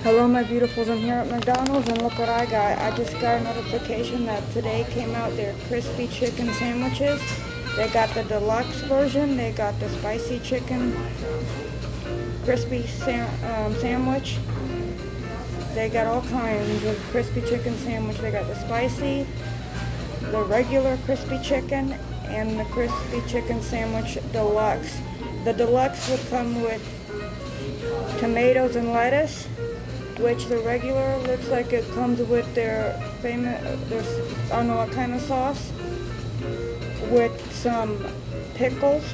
Hello my beautifuls, I'm here at McDonald's and look what I got. I just got a notification that today came out their crispy chicken sandwiches. They got the deluxe version, they got the spicy chicken crispy sandwich. They got all kinds of crispy chicken sandwich. They got the spicy, the regular crispy chicken, and the crispy chicken sandwich deluxe. The deluxe would come with tomatoes and lettuce, which the regular looks like it comes with their famous, I don't know what kind of sauce, with some pickles.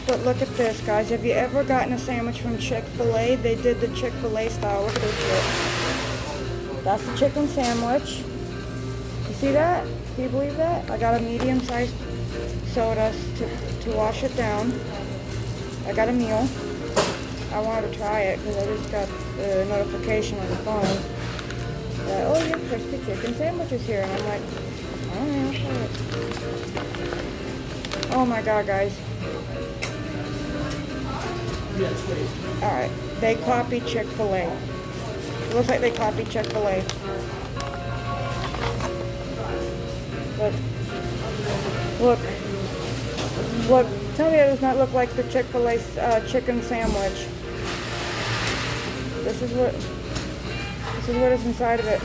But look at this, guys. Have you ever gotten a sandwich from Chick-fil-A? They did the Chick-fil-A style. Look at this shit. That's the chicken sandwich. You see that? Can you believe that? I got a medium-sized soda to wash it down. I got a meal. I wanted to try it because I just got the notification on the phone that, oh, your crispy chicken sandwich is here. And I'm like, I don't know, I'll try it. Oh my god, guys. Alright, they copied Chick-fil-A. It looks like they copied Chick-fil-A. Look, tell me it does not look like the Chick-fil-A chicken sandwich. This is what is inside of it.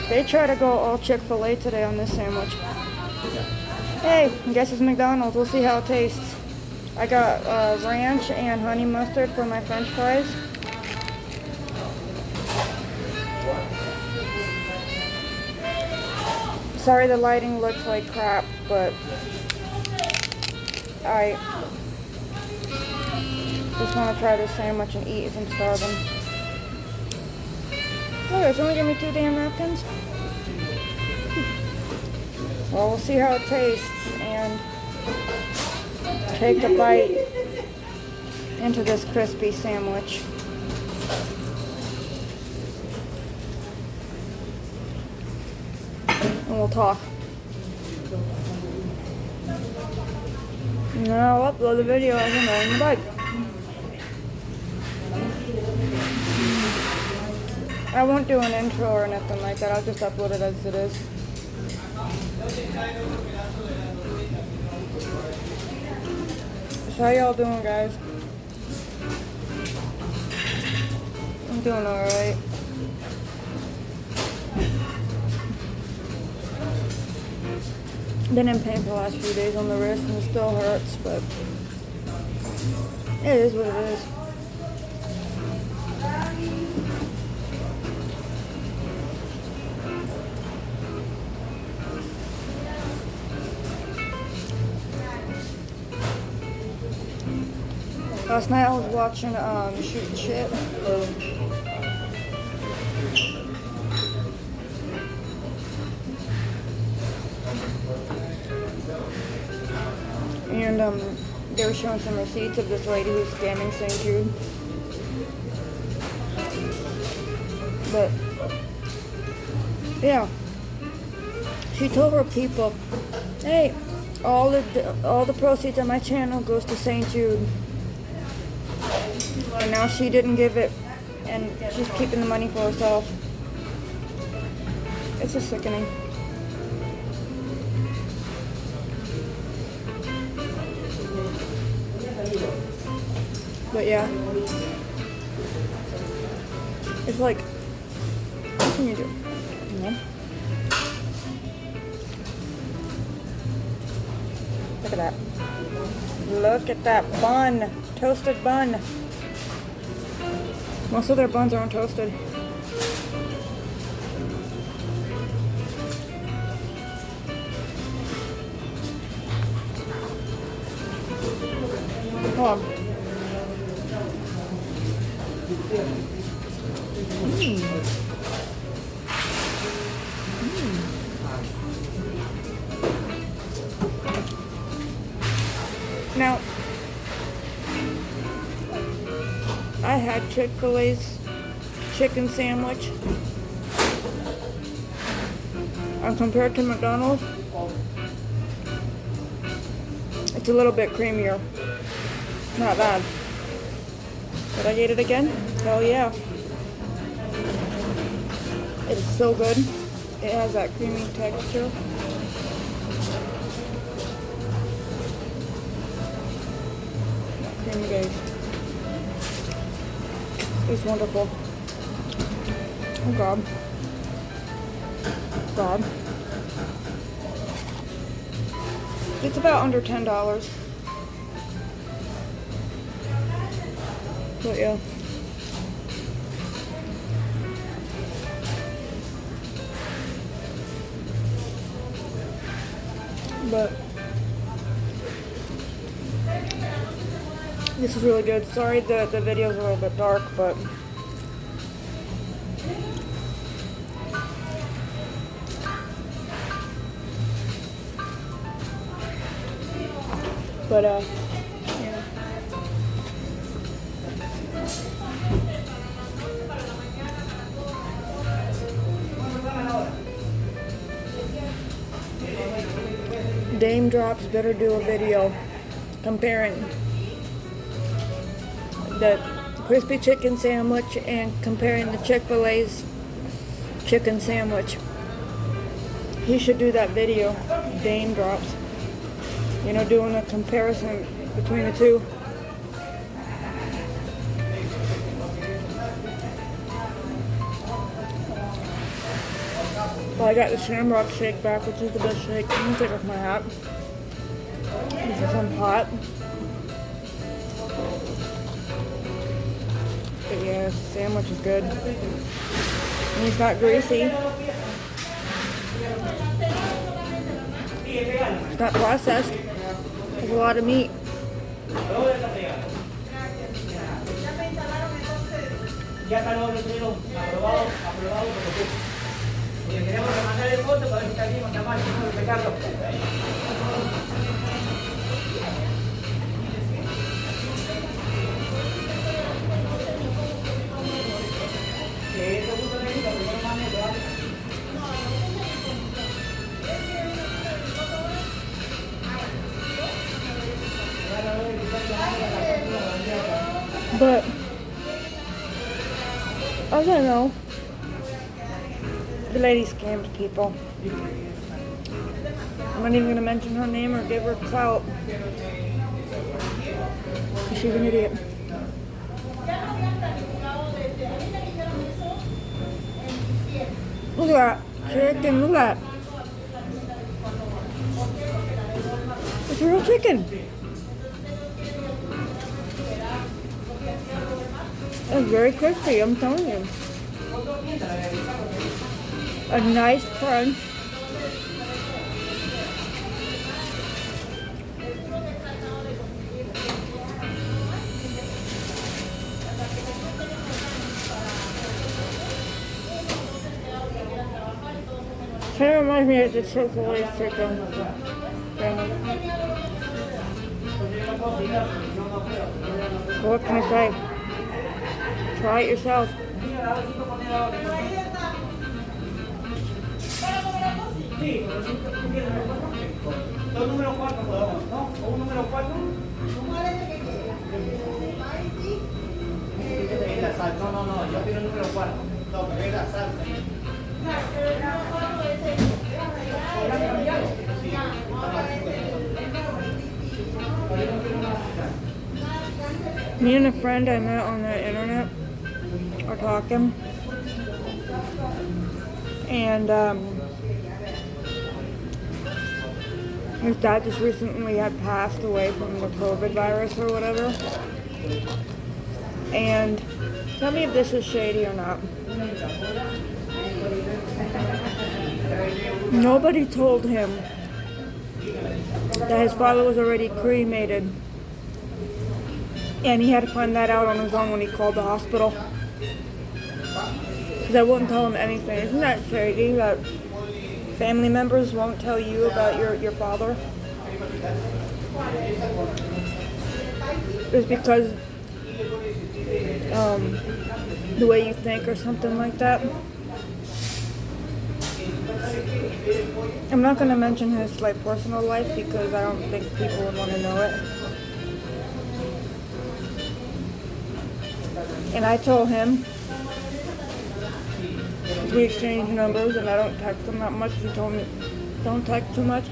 They try to go all Chick-fil-A today on this sandwich. Hey, I guess it's McDonald's. We'll see how it tastes. I got ranch and honey mustard for my french fries. Sorry the lighting looks like crap, but I just want to try this sandwich and eat if I'm starving. Oh, it's only giving me 2 damn napkins? Well, we'll see how it tastes and take a bite into this crispy sandwich. And we'll talk. Now I'll upload the video as I'm riding the bike. I won't do an intro or anything like that. I'll just upload it as it is. So how y'all doing, guys? I'm doing alright. Been in pain for the last few days on the wrist and it still hurts, but it is what it is. Last night I was watching Shoot Shit. And they were showing some receipts of this lady who's scamming St. Jude. But yeah, she told her people, hey, all the proceeds of my channel goes to St. Jude. And now she didn't give it, and she's keeping the money for herself. It's just sickening. But yeah, it's like, what can you do? You know? Look at that. Look at that bun. Toasted bun. Most of their buns aren't toasted. Hold on. Now, I had Chick-fil-A's chicken sandwich, and compared to McDonald's, it's a little bit creamier. Not bad. Would I eat it again? Hell yeah. It is so good. It has that creamy texture. That creamy base. It's wonderful. Oh God. God. It's about under $10. But yeah. But this is really good. Sorry the video's a little bit dark, but yeah. Dame Drops better do a video comparing the crispy chicken sandwich and comparing the Chick-fil-A's chicken sandwich. He should do that video, Dame Drops. You know, doing a comparison between the two. Well, I got the Shamrock Shake back, which is the best shake. I'm gonna take off my hat. This is some hot. But yeah, the sandwich is good. And it's not greasy. It's not processed. There's a lot of meat. But I don't know. The lady scammed people. I'm not even gonna mention her name or give her clout. She's an idiot. Look at that chicken. Look at that. It's real chicken. It's very crispy, I'm telling you. A nice crunch. Kind of reminds me of the Chick-fil-A chicken. What can I say? Try it yourself. Me and a friend I met on the internet are talking, and his dad just recently had passed away from the COVID virus or whatever. And tell me if this is shady or not. Nobody told him that his father was already cremated. And he had to find that out on his own when he called the hospital. Because I wouldn't tell him anything. Isn't that shady that family members won't tell you about your father? It's because the way you think or something like that. I'm not going to mention his personal life because I don't think people would want to know it. And I told him, we exchanged numbers and I don't text him that much. He told me, don't text too much.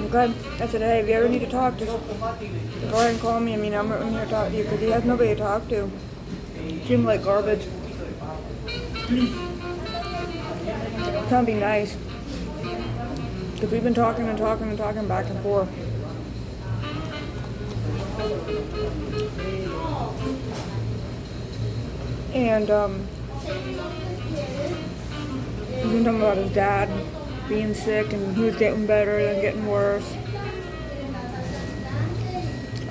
Okay. I said, hey, if you ever need to talk, just go ahead and call me. I mean, I'm here to talk to you because he has nobody to talk to. Seemed like garbage. Trying to be nice. Because we've been talking back and forth. And, he's been talking about his dad being sick and he was getting better and getting worse.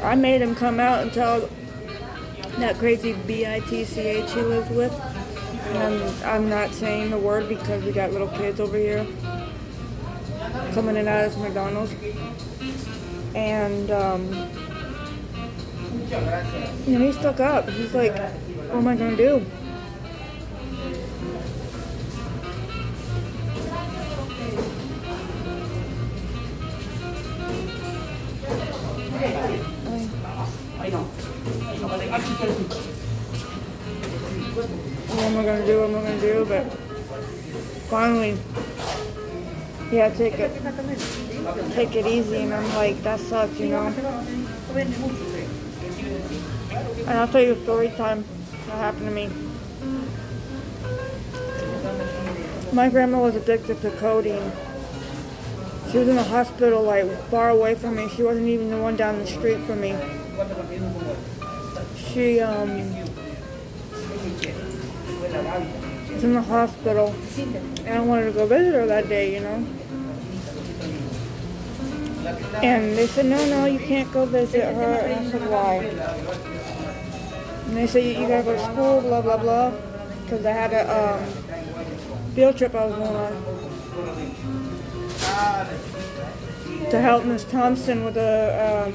I made him come out and tell that crazy bitch he lives with. And I'm not saying the word because we got little kids over here coming in and out of McDonald's. And, he stuck up. He's like, what am I going to do? What am I going to do? But finally, yeah, take it easy. And I'm like, that sucks, you know. And I'll tell you a story time that happened to me. My grandma was addicted to codeine. She was in a hospital like far away from me. She wasn't even the one down the street from me. She was in the hospital and I wanted to go visit her that day, you know. And they said, no, you can't go visit her. And I said, why? And they said, you gotta go to school, blah, blah, blah. Because I had a field trip I was going on to help Miss Thompson with the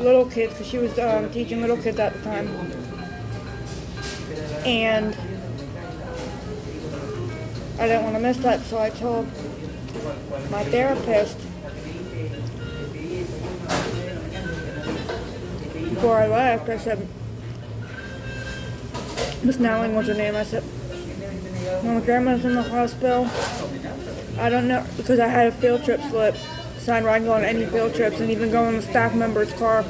little kids, because she was teaching little kids at the time. And I didn't want to miss that, so I told my therapist before I left, I said, Miss Nowling was her name, I said, when my grandma's in the hospital, I don't know, because I had a field trip slip signed where I can go on any field trips and even go in the staff member's car.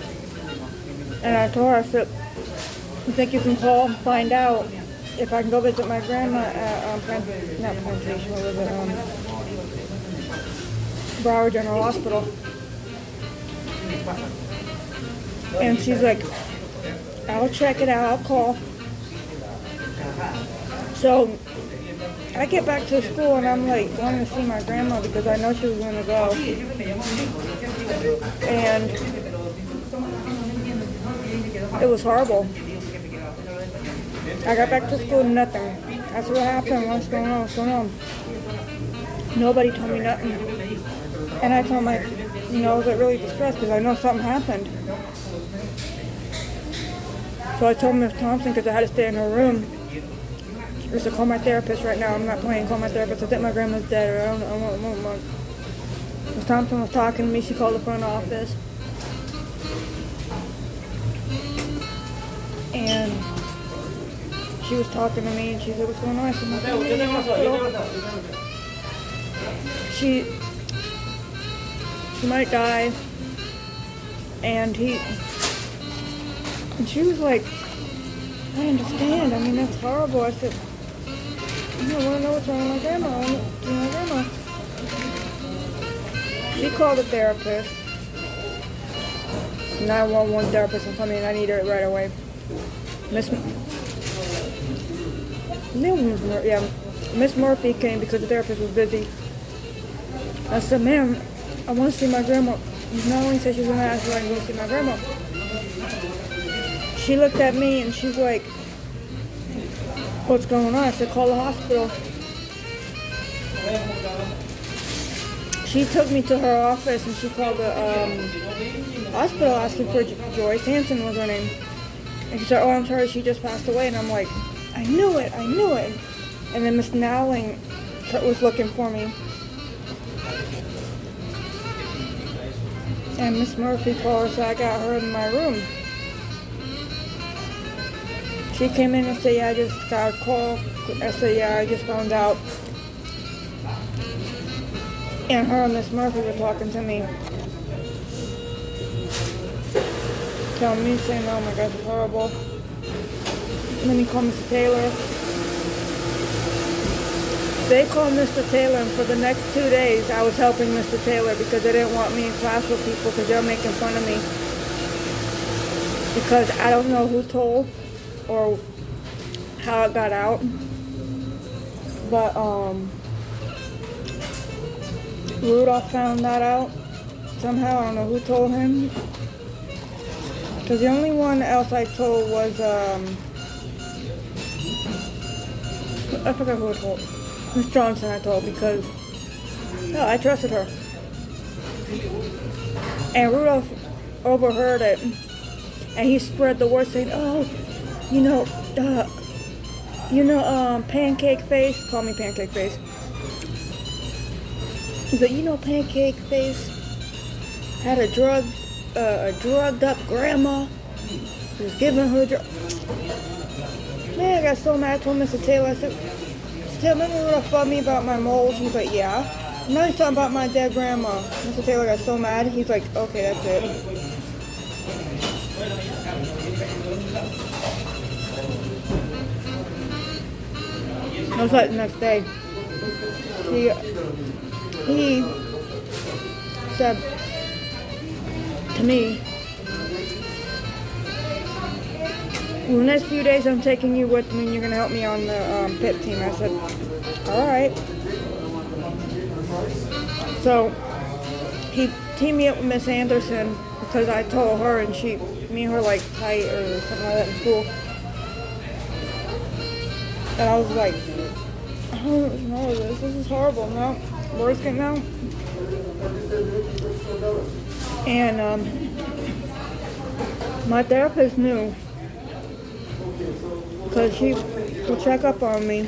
And I told her, I said, I think you can call and find out if I can go visit my grandma at, not Plantation, what was it, Broward General Hospital. And she's like, I'll check it out, I'll call. So I get back to school and I'm like wanting to see my grandma because I know she was going to go. And it was horrible. I got back to school, nothing. That's what happened. What's going on? Nobody told me nothing. And I told my, I was like really distressed because I know something happened. So I told Miss Thompson because I had to stay in her room. I said, call my therapist right now. I'm not playing. Call my therapist. I think my grandma's dead. Or I don't know. Miss Thompson was talking to me. She called the front office. And she was talking to me and she said, what's going on? I said, my grandma's in the hospital. She might die. And she was like, I understand. I mean, that's horrible. I said, I want to know what's wrong with my grandma. I want to see my grandma. She called the therapist. 911 therapist and told me I need her right away. Miss Murphy came because the therapist was busy. I said, ma'am, I want to see my grandma. Not only said she was going to ask if I can go see my grandma. She looked at me and she's like, what's going on? I said, call the hospital. She took me to her office and she called the hospital asking for Joyce Hanson was her name. And she said, oh, I'm sorry, she just passed away. And I'm like, I knew it. And then Miss Nowling was looking for me. And Miss Murphy called her, so I got her in my room. She came in and said, yeah, I just got a call. I said, yeah, I just found out. And her and Miss Murphy were talking to me. Telling me, saying, oh my gosh, it's horrible. And then he called Mr. Taylor. They called Mr. Taylor, and for the next 2 days, I was helping Mr. Taylor because they didn't want me in class with people because they were making fun of me. Because I don't know who told or how it got out. But, Rudolph found that out somehow. I don't know who told him. Because the only one else I told was, I forgot who I told. Miss Johnson I told because, no, I trusted her. And Rudolph overheard it. And he spread the word saying, oh, Pancake Face. Call me Pancake Face. He's like, Pancake Face had a drugged up grandma. He was giving her Man, I got so mad. I told Mr. Taylor, I said, remember Rudolph told me about my moles? He's like, yeah. Now he's talking about my dead grandma. Mr. Taylor got so mad. He's like, okay, that's it. It was like the next day. He said to me, well, the next few days I'm taking you with me and you're going to help me on the pit team. I said, all right. So he teamed me up with Miss Anderson because I told her and me and her like tight or something like that in school. And I was like, I don't know what's wrong with this. This is horrible. No, worse getting out. And my therapist knew because she would check up on me.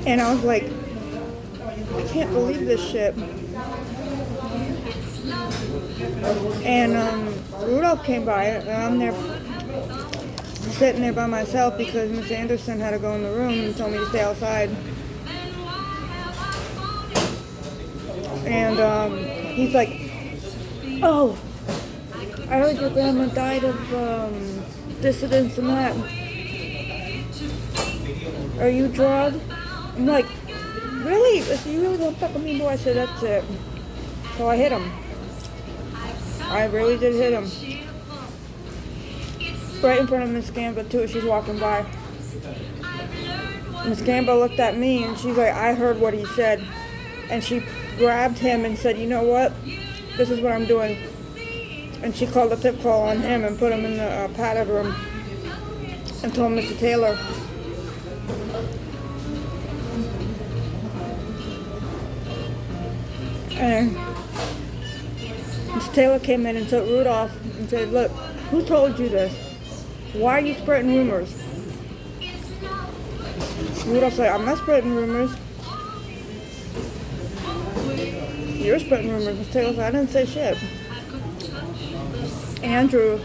And I was like, I can't believe this shit. And Rudolph came by and I'm there sitting there by myself because Miss Anderson had to go in the room and told me to stay outside. And he's like, oh, I heard your grandma died of dissidence and that. Are you drugged? I'm like, really? I said, you really don't fuck with me, boy? I said, that's it. So I hit him. I really did hit him. Right in front of Miss Gamba too. She's walking by. Miss Gamba looked at me and she's like, I heard what he said. And she grabbed him and said, you know what? This is what I'm doing. And she called a pip call on him and put him in the padded room and told Mr. Taylor. And Mr. Taylor came in and took Rudolph and said, look, who told you this? Why are you spreading rumors? Rudolph said, I'm not spreading rumors. You're spreading rumors. Mr. Taylor said, I didn't say shit. Andrew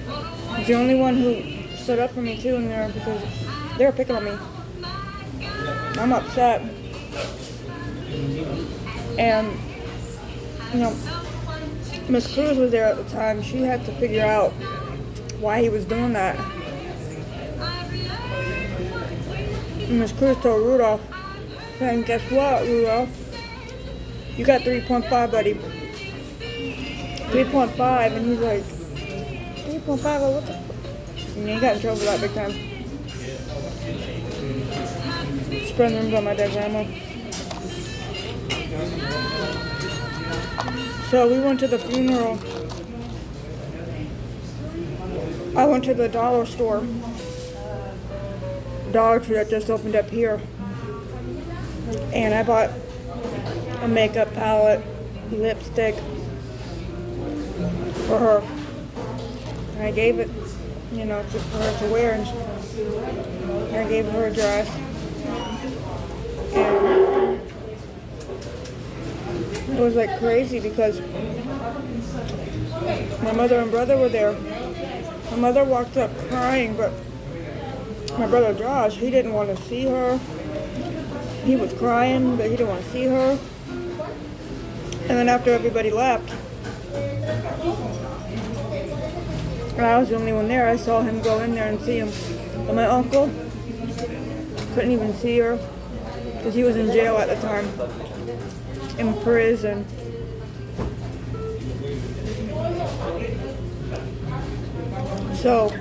was the only one who stood up for me too in there because they were picking on me. I'm upset. And, Miss Cruz was there at the time. She had to figure out why he was doing that. And Miss Cruz told Rudolph, and guess what, Rudolph? You got 3.5, buddy. 3.5, and he's like, 3.5, what the fuck? And he got in trouble for that big time. Spreading rumors on my dead grandma. So we went to the funeral. I went to the dollar store. Dollar Tree that just opened up here. And I bought a makeup palette, lipstick for her. And I gave it, for her to wear. And I gave her a dress. And it was like crazy because my mother and brother were there. My mother walked up crying, but my brother Josh, he didn't want to see her. He was crying, but he didn't want to see her. And then after everybody left, and I was the only one there, I saw him go in there and see him. But my uncle couldn't even see her because he was in jail at the time, in prison. So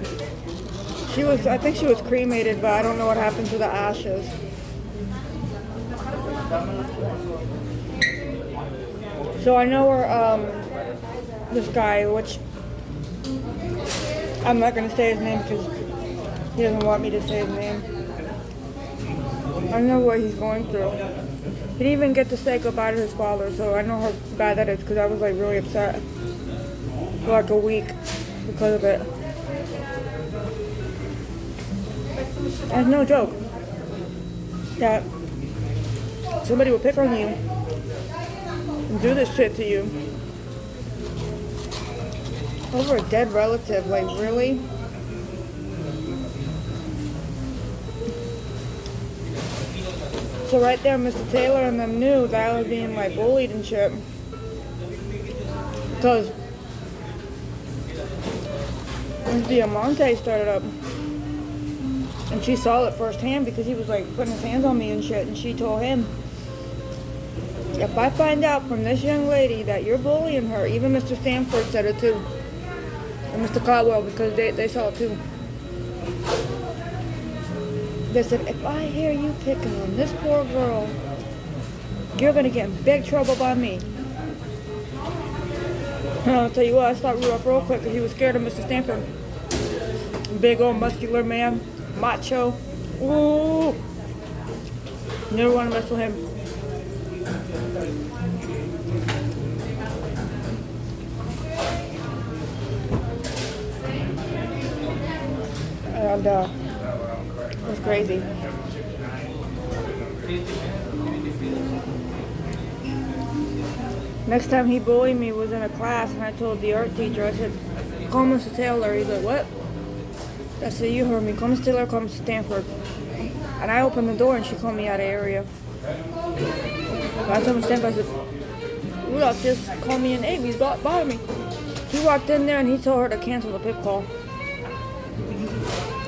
I think she was cremated, but I don't know what happened to the ashes. So I know where this guy, which I'm not going to say his name because he doesn't want me to say his name. I know what he's going through. He didn't even get to say goodbye to his father, so I know how bad that is because I was like really upset for like a week because of it. It's no joke that somebody will pick on you and do this shit to you over a dead relative. Like, really? So right there, Mr. Taylor and them knew that I was being like bullied and shit. Because when Diamante started up, and she saw it firsthand because he was like putting his hands on me and shit, and she told him, if I find out from this young lady that you're bullying her, even Mr. Stanford said it too, and Mr. Caldwell, because they saw it too. They said, if I hear you picking on this poor girl, you're gonna get in big trouble by me. And I'll tell you what, I stopped Rudolph real quick because he was scared of Mr. Stanford. Big old muscular man. Macho. Ooh. Never want to mess with him. And it was crazy. Next time he bullied me was in a class, and I told the art teacher, I said, call Mr. Taylor. He's like, what? I said, you heard me. Call Mr. Taylor, call Mr. Stanford. And I opened the door and she called me out of area. I told Mr. Stanford, I said, Rudolph just called me an ape. He's bothering me. He walked in there and he told her to cancel the pip call.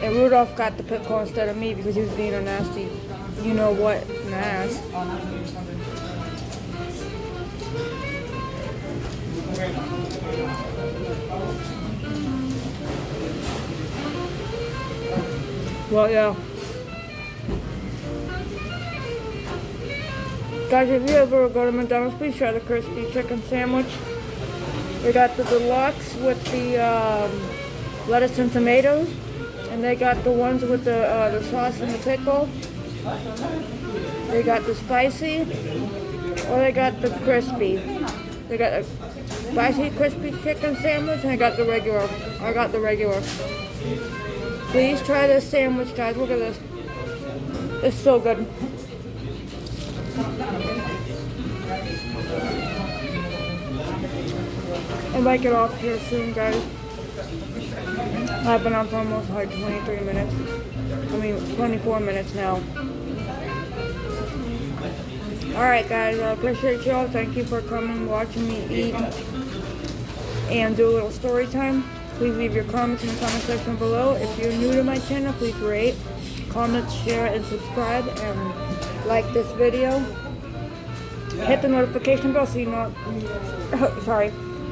And Rudolph got the pip call instead of me because he was being a nasty, you know what, an ass. Well, yeah. Guys, if you ever go to McDonald's, please try the crispy chicken sandwich. They got the deluxe with the lettuce and tomatoes. And they got the ones with the sauce and the pickle. They got the spicy. Or they got the crispy. They got a spicy crispy chicken sandwich. And I got the regular. I got the regular. Please try this sandwich, guys. Look at this. It's so good. I might get off here soon, guys. I've been on for almost like 23 minutes. I mean, 24 minutes now. Alright, guys. I appreciate y'all. Thank you for coming, watching me eat, and do a little story time. Please leave your comments in the comment section below. If you're new to my channel, please rate, comment, share, and subscribe, and like this video. Hit the notification bell so you know.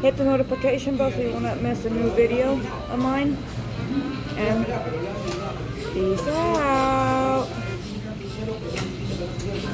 Hit the notification bell so you will not miss a new video of mine. And peace out.